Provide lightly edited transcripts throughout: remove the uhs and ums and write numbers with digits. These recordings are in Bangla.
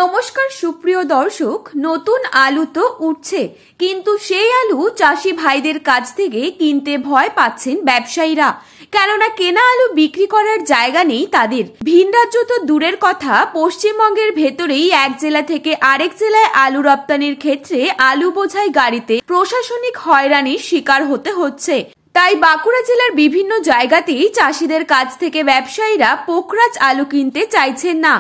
নমস্কার সুপ্রিয় দর্শক, নতুন আলু তো উঠছে, কিন্তু সেই আলু চাষি ভাইদের কাছ থেকে কিনতে ভয় পাচ্ছেন ব্যবসায়ীরা। কেননা কেনা আলু বিক্রি করার জায়গা নেই তাদের। ভিন রাজ্য তো দূরের কথা, পশ্চিমবঙ্গের ভেতরেই এক জেলা থেকে আরেক জেলায় আলু রপ্তানির ক্ষেত্রে আলু বোঝাই গাড়িতে প্রশাসনিক হয়রানির শিকার হতে হচ্ছে। তাই বাঁকুড়া জেলার বিভিন্ন জায়গাতেই চাষিদের কাছ থেকে ব্যবসায়ীরা পোকরাজ আলু কিনতে চাইছেন না।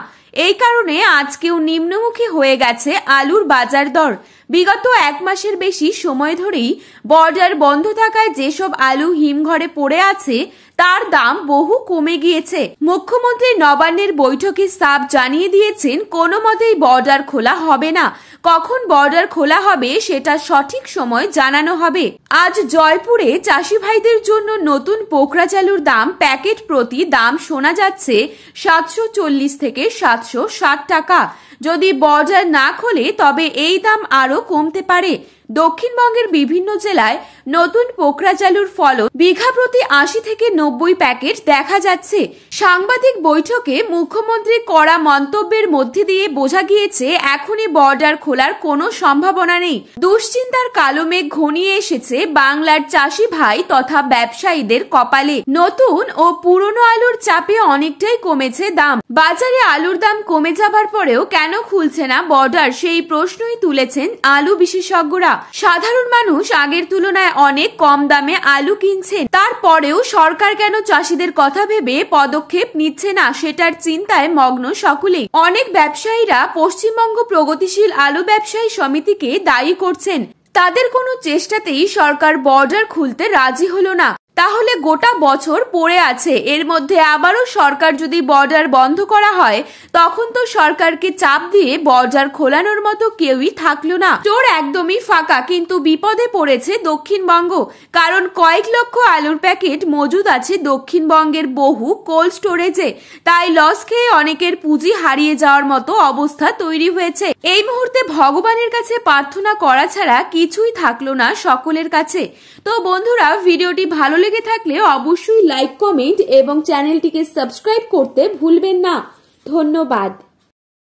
এই কারণে আজকেও নিম্নমুখী হয়ে গেছে আলুর বাজার দর। বিগত এক মাসের বেশি সময় ধরেই বর্ডার বন্ধ থাকায় যেসব আলু হিমঘরে পড়ে আছে তার দাম বহু কমে গিয়েছে। মুখ্যমন্ত্রী নবান্নের বৈঠকে সাফ জানিয়ে দিয়েছেন কোনো মতেই বর্ডার খোলা হবে না। কখন বর্ডার খোলা হবে সেটা সঠিক সময় জানানো হবে। আজ জয়পুরে চাষি ভাইদের জন্য নতুন পোকরাজ আলুর দাম প্যাকেট প্রতি দাম শোনা যাচ্ছে 740 থেকে 760 টাকা। যদি বর্ডার না খোলে তবে এই দাম আরো কমতে পারে। দক্ষিণবঙ্গের বিভিন্ন জেলায় নতুন পোকরাজ আলুর ফলন বিঘা প্রতি 80 থেকে 90 প্যাকেট দেখা যাচ্ছে। সাংবাদিক বৈঠকে মুখ্যমন্ত্রী কড়া মন্তব্যের মধ্যে দিয়ে বোঝা গিয়েছে এখনই বর্ডার খোলার কোনো সম্ভাবনা নেই। দুশ্চিন্তার কালো মেঘ ঘনিয়ে এসেছে বাংলার চাষি ভাই তথা ব্যবসায়ীদের কপালে। নতুন ও পুরনো আলুর চাপে অনেকটাই কমেছে দাম। বাজারে আলুর দাম কমে যাবার পরেও কেন খুলছে না বর্ডার, সেই প্রশ্নই তুলেছেন আলু বিশেষজ্ঞরা। সাধারণ মানুষ আগের তুলনায় অনেক কম দামে আলু কিনছেন, তারপরেও সরকার কেন চাষিদের কথা ভেবে পদক্ষেপ নিচ্ছে না সেটার চিন্তায় মগ্ন সকলেই। অনেক ব্যবসায়ীরা পশ্চিমবঙ্গ প্রগতিশীল আলু ব্যবসায়ী সমিতিকে দায়ী করছেন। তাদের কোনো চেষ্টাতেই সরকার বর্ডার খুলতে রাজি হলো না। তাহলে গোটা বছর পড়ে আছে, এর মধ্যে আবারও সরকার যদি বর্ডার বন্ধ করা হয় তখন তো সরকারকে চাপ দিয়ে বর্ডার খোলানোর মতো কেউই থাকলো না। স্টোর একদমই ফাঁকা, কিন্তু বিপদে পড়েছে দক্ষিণবঙ্গ। কারণ কয়েক লক্ষ আলুর প্যাকেট মজুদ আছে দক্ষিণবঙ্গের বহু কোল্ড স্টোরেজে। তাই লস খেয়ে অনেকের পুঁজি হারিয়ে যাওয়ার মতো অবস্থা তৈরি হয়েছে। এই মুহূর্তে ভগবানের কাছে প্রার্থনা করা ছাড়া কিছুই থাকলো না সকলের কাছে। তো বন্ধুরা, ভিডিওটি ভালো লেগে থাকলে অবশ্যই লাইক, কমেন্ট এবং চ্যানেলটিকে সাবস্ক্রাইব করতে ভুলবেন না। ধন্যবাদ।